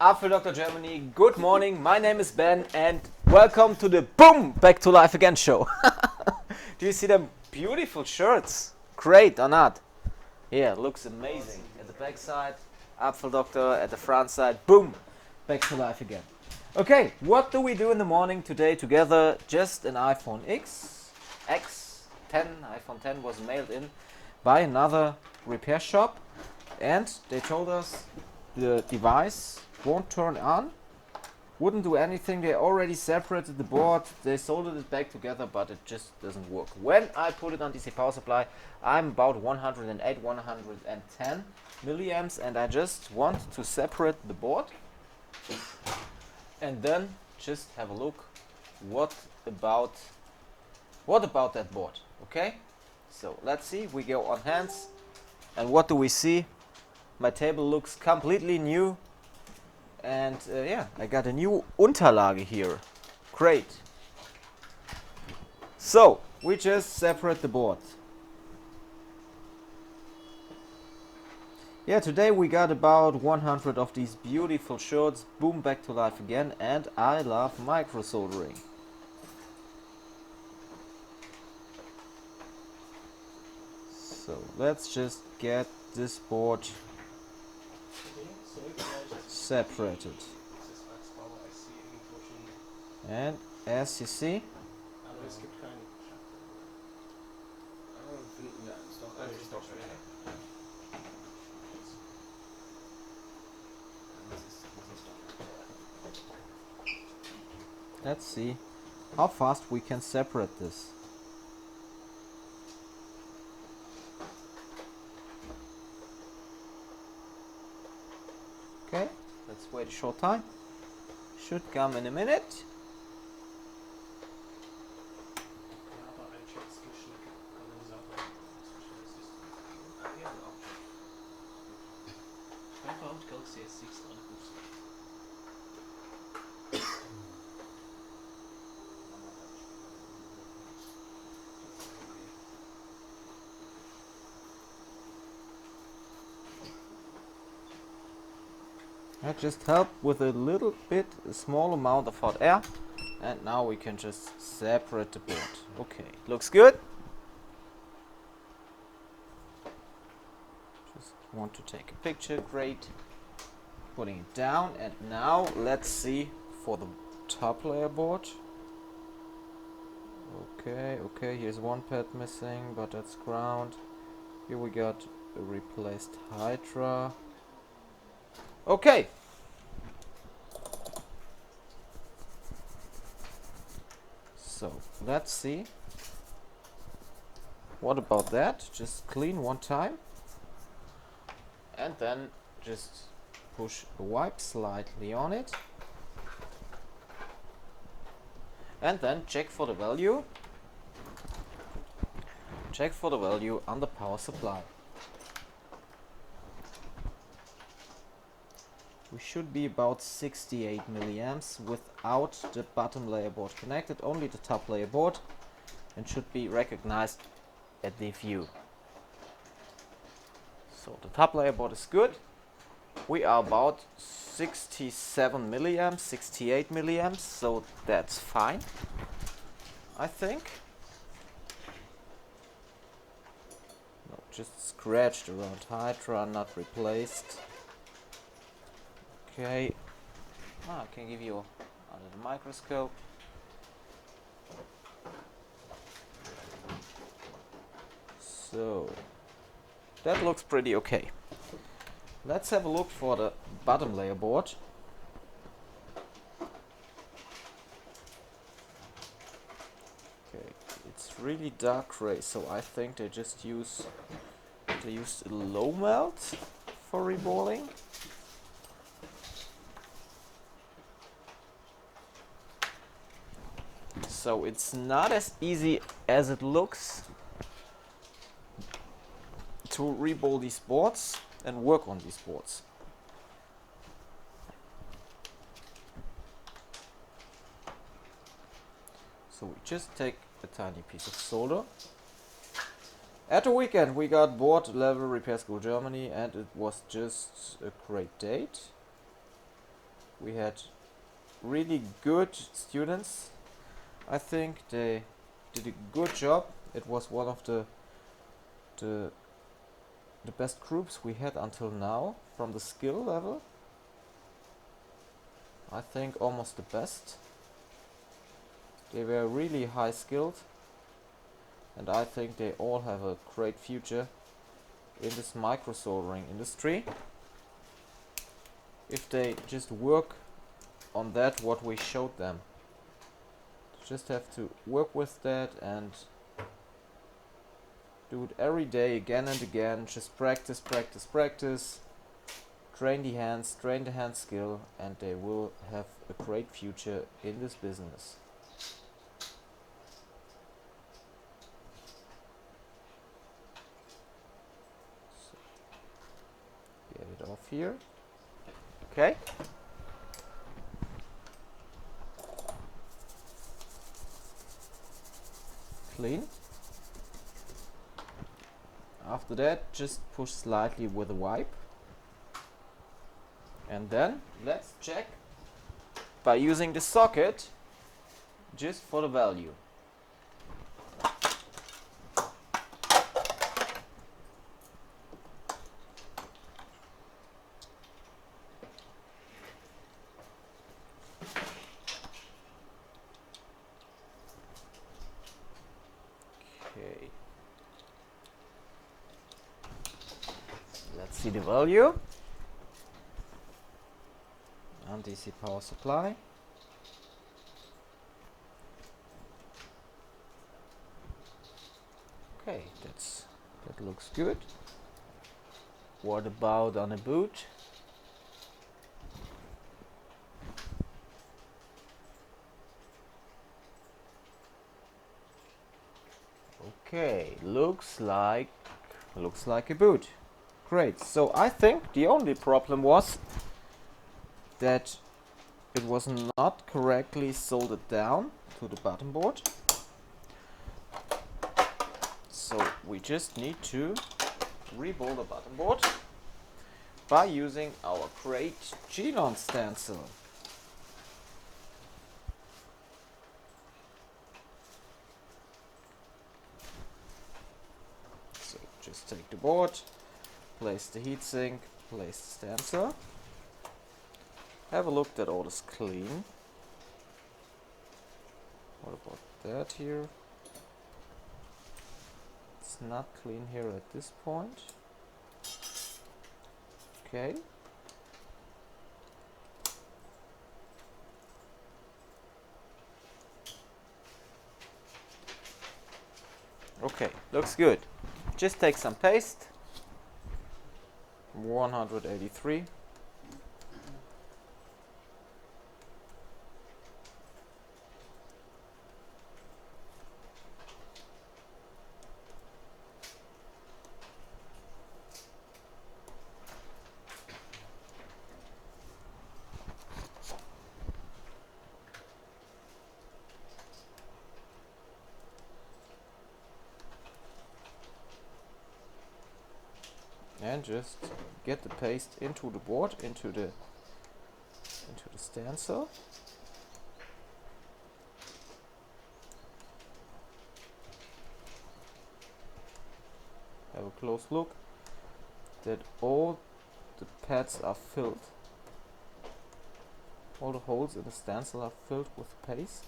Apfel Dr. Germany, good morning, my name is Ben and welcome to the Boom! Back to Life Again show. Do you see them beautiful shirts? Great or not? Yeah, looks amazing. At the back side, Apfel Doctor, at the front side, boom! Back to life again. Okay, what do we do in the morning today together? Just an iPhone X 10, iPhone 10 was mailed in by another repair shop and they told us the device won't turn on, wouldn't do anything. They already separated the board, they soldered it back together, but it just doesn't work. When I put it on DC power supply, I'm about 108, 110 milliamps, and I just want to separate the board and then just have a look what about that board. Okay, so let's see. We go on hands, and what do we see? My table looks completely new. And yeah, I got a new Unterlage here. Great. So, we just separate the board. Yeah, today we got about 100 of these beautiful shirts. Boom, back to life again. And I love micro soldering. So, let's just get this board separated. And as you see, let's see how fast we can separate this. Okay, let's wait a short time. Should come in a minute. I just help with a little bit, a small amount of hot air, and now we can just separate the board. Okay, looks good. Just want to take a picture, great. Putting it down, and now let's see for the top layer board. Okay, here's one pad missing, but that's ground. Here we got a replaced Hydra. Okay. So, let's see. What about that? Just clean one time. And then just push a wipe slightly on it. And then check for the value. Check for the value on the power supply. We should be about 68 milliamps without the bottom layer board connected, only the top layer board, and should be recognized at the view. So the top layer board is good. We are about 67 milliamps, 68 milliamps, so that's fine, I think. No, just scratched around Hydra, not replaced. Okay, I can give you under the microscope. So, that looks pretty okay. Let's have a look for the bottom layer board. Okay, it's really dark gray, so I think they used a low melt for reballing. So it's not as easy as it looks to reball these boards and work on these boards. So we just take a tiny piece of solder. At the weekend we got board level repair school Germany, and it was just a great date. we had really good students. I think they did a good job. It was one of the best groups we had until now from the skill level. I think almost the best. They were really high skilled, and I think they all have a great future in this micro soldering industry if they just work on that what we showed them. Just have to work with that and do it every day again and again. Just practice, practice, practice. Train the hand skill, and they will have a great future in this business. So, get it off here. Okay. Clean. After that, just push slightly with a wipe. And then let's check by using the socket just for the value. Okay. Let's see the value. DC power supply. Okay, that looks good. What about on a boot? Okay, looks like a boot. Great. So I think the only problem was that it was not correctly soldered down to the button board. So we just need to rebuild the button board by using our great G-non stencil. So just take the board, place the heatsink, place the stencil. Have a look that all is clean. What about that here? It's not clean here at this point. Okay. Okay, looks good. Just take some paste. 183. And just get the paste into the board, into the stencil. Have a close look that all the pads are filled. All the holes in the stencil are filled with paste.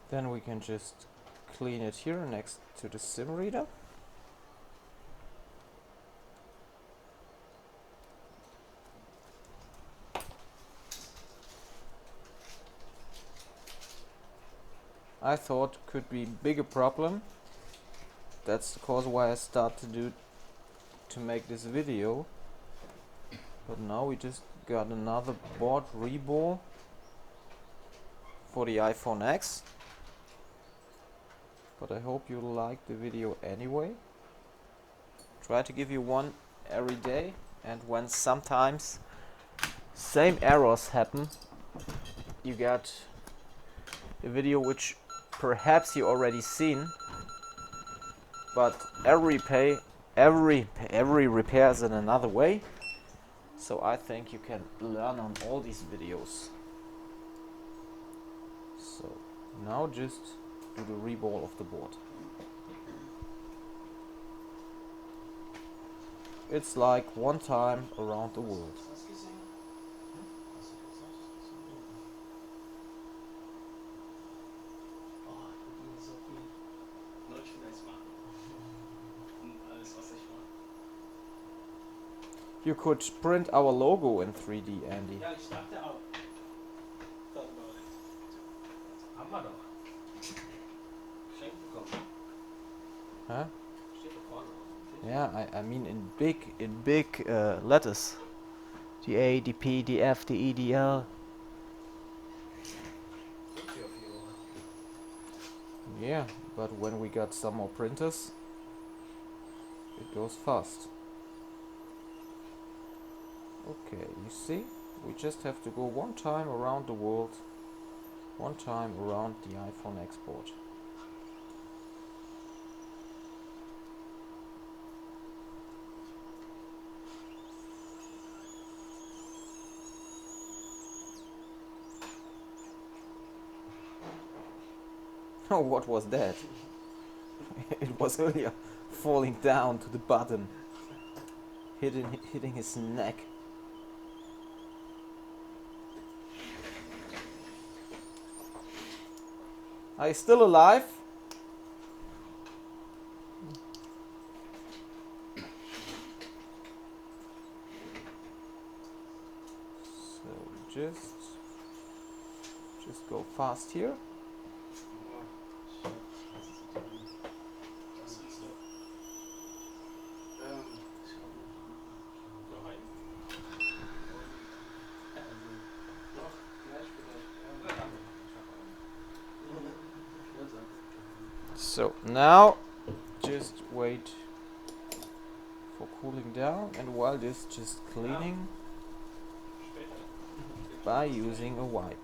Then we can just clean it here next to the sim reader. I thought could be bigger problem. That's the cause why I started to make this video. But now we just got another board reball for the iPhone X. But I hope you like the video anyway. Try to give you one every day, and when sometimes same errors happen, you get a video which perhaps you already seen, but every repair is in another way. So I think you can learn on all these videos. So now just do the reball of the board. It's like one time around the world. You could print our logo in 3D, Andy. Ja, ich dachte auch. Haben wir doch. Geschenk bekommen. Huh? Steht da vorne. Yeah, I mean in big letters. The A, the P, the F, the E, the L. Yeah, but when we got some more printers, it goes fast. Okay, you see, we just have to go one time around the world, one time around the iPhone export. Oh, what was that? It was earlier falling down to the bottom, hitting his neck. Are you still alive? So just go fast here. So now just wait for cooling down, and while this just cleaning by using a wipe.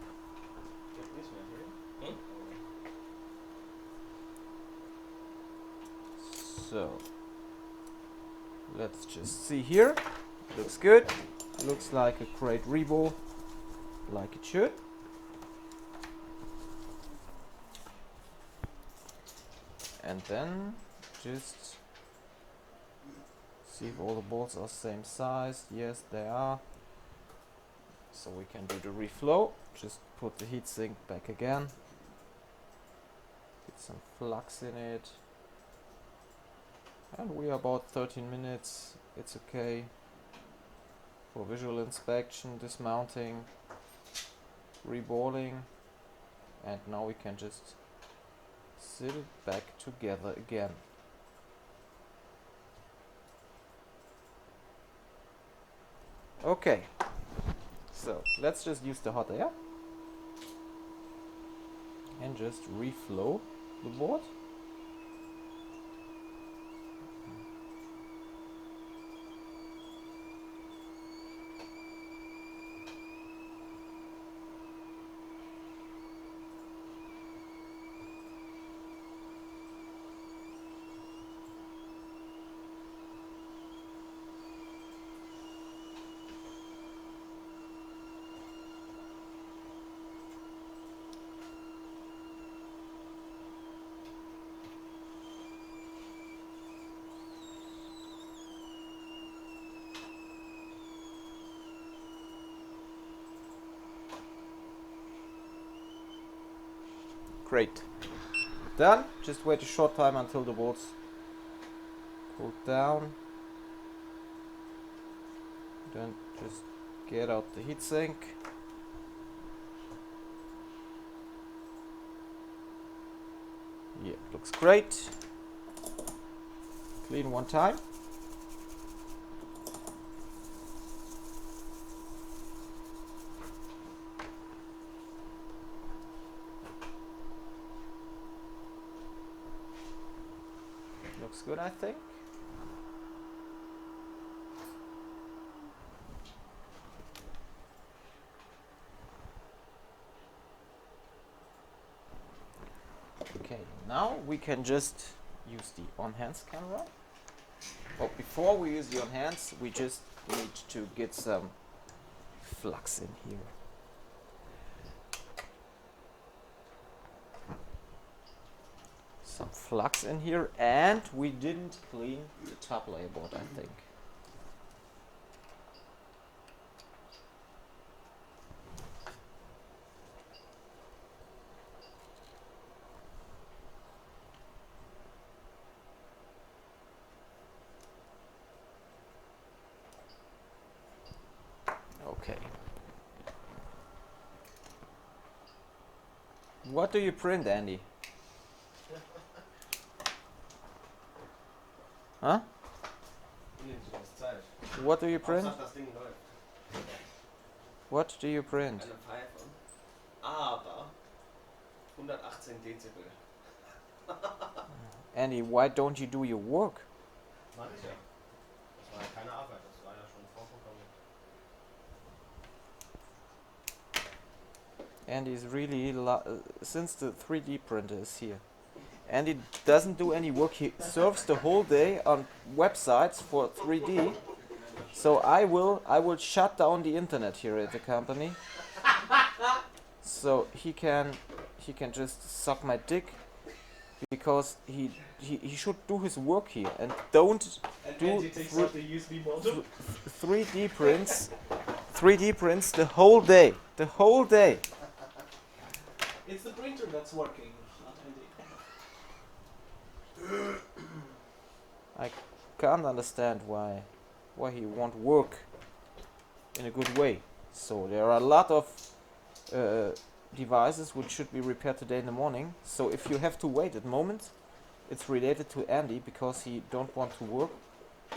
So let's just see here. Looks good. Looks like a great reball, like it should. And then just see if all the bolts are same size. Yes, they are. So we can do the reflow. Just put the heatsink back again. Get some flux in it. And we are about 13 minutes. It's okay. For visual inspection, dismounting, reballing. And now we can just sit it back together again. Okay, so let's just use the hot air and just reflow the board. Great. Done. Just wait a short time until the bolts cool down. Then just get out the heatsink. Yeah, looks great. Clean one time. Looks good, I think. Okay, now we can just use the on-hands camera. But before we use the on-hands, we just need to get some flux in here. Some flux in here, and we didn't clean the top layer board, I think. Okay. What do you print, Andy? Huh? What do you print? Hauptsache, das Ding läuft. What do you print? Eine iPhone. Aber 118 Dezibel. Andy, why don't you do your work? Mach ich ja. Das war ja keine Arbeit, das war ja schon vorprogrammiert. Andy is really since the 3D printer is here. Andy doesn't do any work. He surfs the whole day on websites for 3D. So I will shut down the internet here at the company. So he can just suck my dick, because he should do his work here and don't do 3D prints the whole day. The whole day. It's the printer that's working, not Andy. I can't understand why he won't work in a good way. So there are a lot of devices which should be repaired today in the morning. So if you have to wait at the moment, it's related to Andy, because he don't want to work,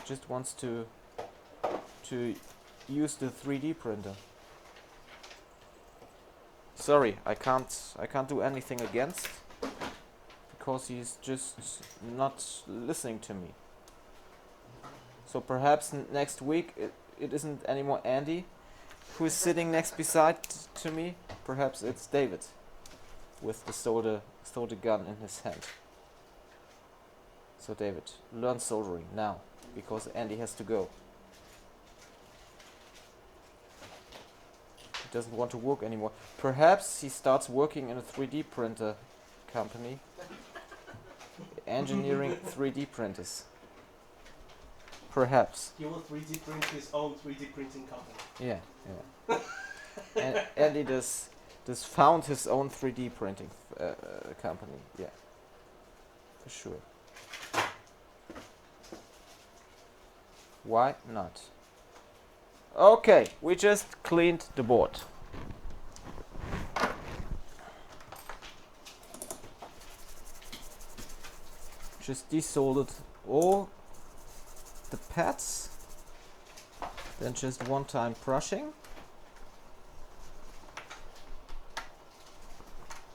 just wants to use the 3D printer. Sorry, I can't do anything against, because he's just not listening to me. So perhaps next week it isn't anymore Andy who is sitting next beside to me. Perhaps it's David with the solder gun in his hand. So David, learn soldering now, because Andy has to go. He doesn't want to work anymore. Perhaps he starts working in a 3D printer company, engineering 3D printers. Perhaps. He will 3D print his own 3D printing company. Yeah. And Andy does found his own 3D printing company. Yeah, for sure. Why not? Okay, we just cleaned the board. Just desoldered all the pads. Then just one time brushing.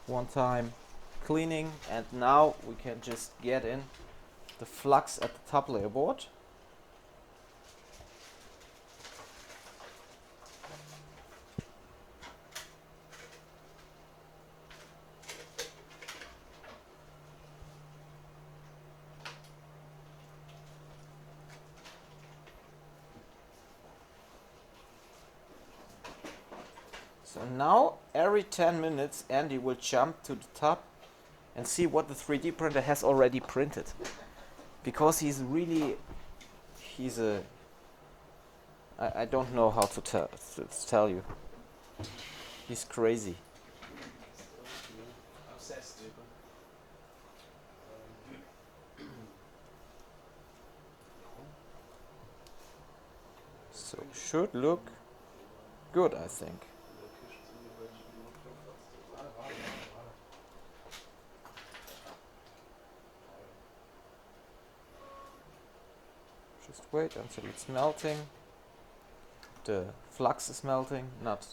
One time cleaning, and now we can just get in the flux at the top layer board. So now every 10 minutes Andy will jump to the top and see what the 3D printer has already printed, because he's I don't know how to tell you. He's crazy. Obsessed. So should look good, I think. Just wait until it's melting. The flux is melting, not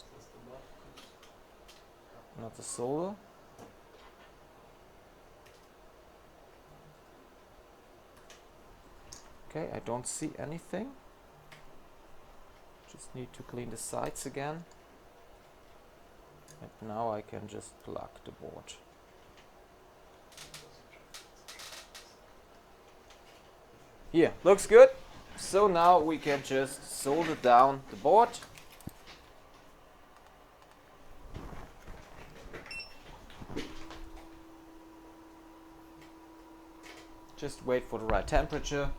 the solder. Okay, I don't see anything. Just need to clean the sides again. And now I can just plug the board. Here, looks good. So now we can just solder down the board. Just wait for the right temperature.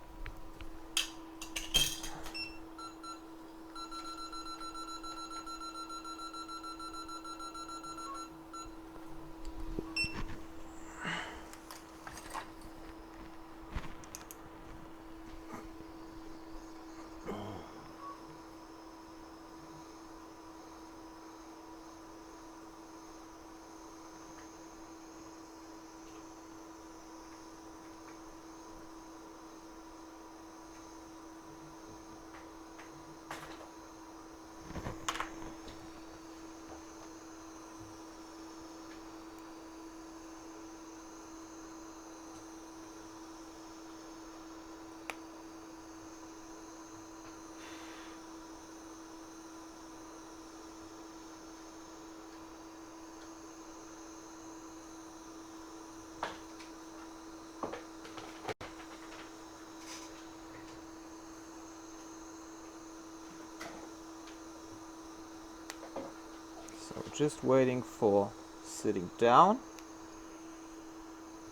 So just waiting for sitting down.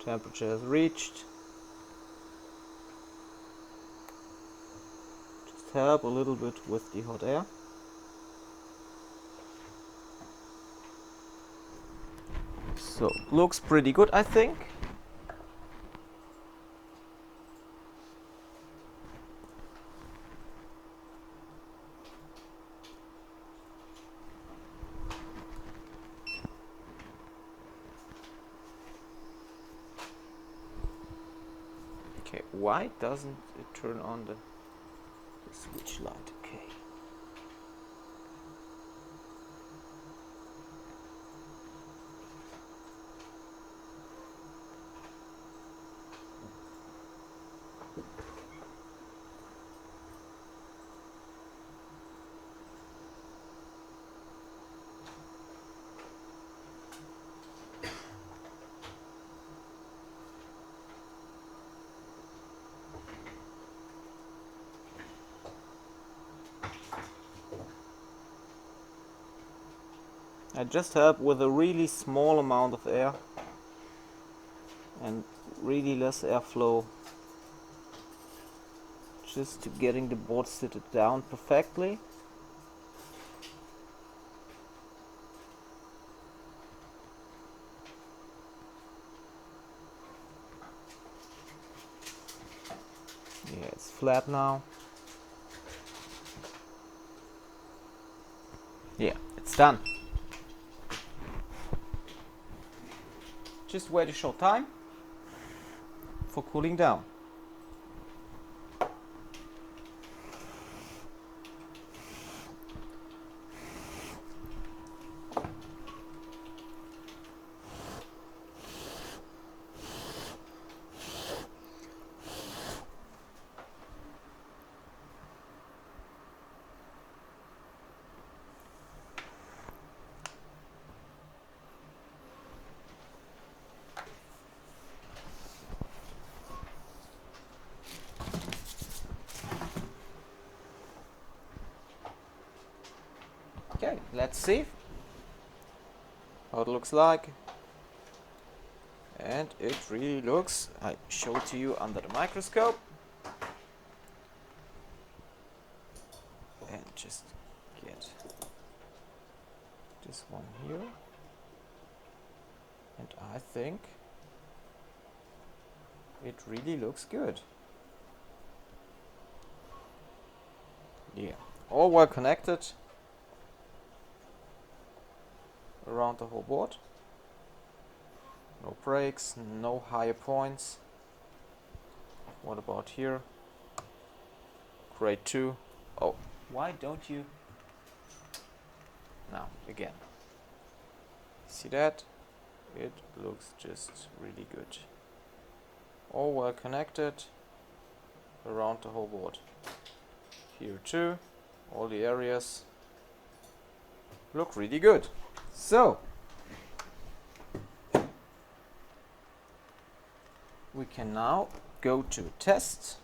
Temperature has reached. Just help a little bit with the hot air. So looks pretty good, I think. Okay, why doesn't it turn on the switch light? Okay. I just help with a really small amount of air and really less airflow, just to getting the board seated down perfectly. Yeah, it's flat now. Yeah, it's done. Just wait a short time for cooling down. Okay, let's see how it looks like. And it really looks, I show it to you under the microscope. And just get this one here. And I think it really looks good. Yeah, all well connected around the whole board. No breaks, no higher points. What about here? Great too. Oh, why don't you? Now again. See that? It looks just really good. All well connected around the whole board. Here too, all the areas look really good. So we can now go to test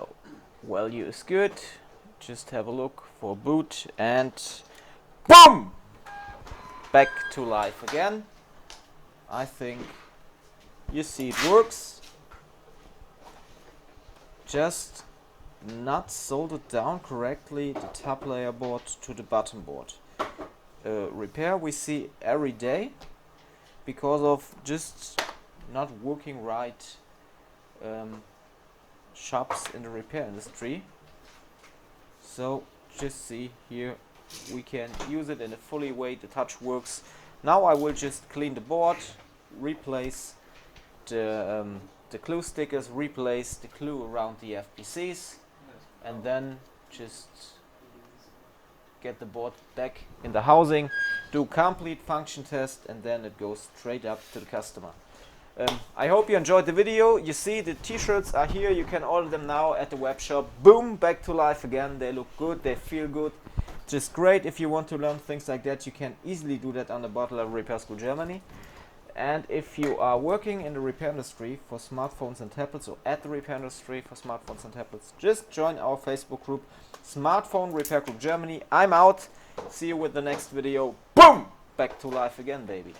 So value is good. Just have a look for boot and boom! Back to life again. I think you see it works. Just not soldered down correctly the top layer board to the bottom board. Repair we see every day because of just not working right shops in the repair industry. So just see here we can use it in a fully way. The touch works. Now I will just clean the board, replace the glue stickers, replace the glue around the FPCs, and then just get the board back in the housing, do complete function test, and then it goes straight up to the customer. I hope you enjoyed the video. You see the t-shirts are here. You can order them now at the web shop. Boom, back to life again. They look good, they feel good. Just great. If you want to learn things like that, you can easily do that on the Bottle Repair School Germany. And if you are working in the repair industry for smartphones and tablets, or at the repair industry for smartphones and tablets, just join our Facebook group, Smartphone Repair Group Germany. I'm out. See you with the next video. Boom! Back to life again, baby.